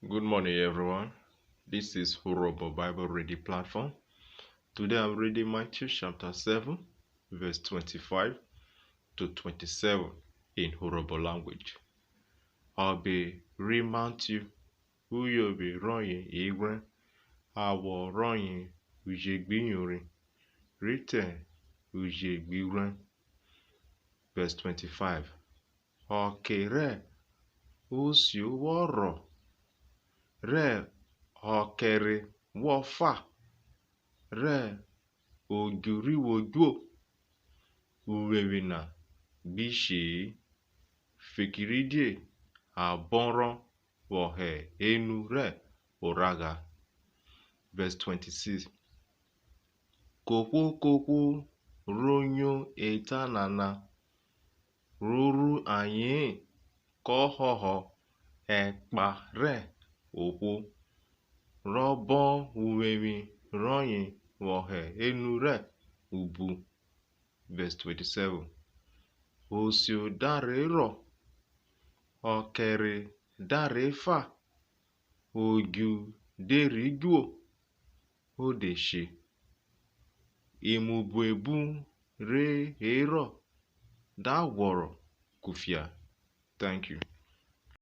Good morning, everyone. This is Horobo Bible Reading Platform. Today I'm reading Matthew chapter 7, verse 25 to 27 in Horobo language. I'll be reading Matthew, who you'll be running even, I will running Ujigbinyuri, written Ujigbiran. Verse 25. Okere, Usiworo, Re, Okere, Wofa. Re ogiriwojuo uwewina bishi fikiridie abonro wohe enu re oraga. Verse 26. Kokwo ronyo etanana ruru anyị kohoho ekpa re okwu robon uwemi ronyi wohe enu re ubu. Verse 27. Osio darero okere darefa ogu deriguo odeshi imubuebu re hero daworo kufia. Thank you.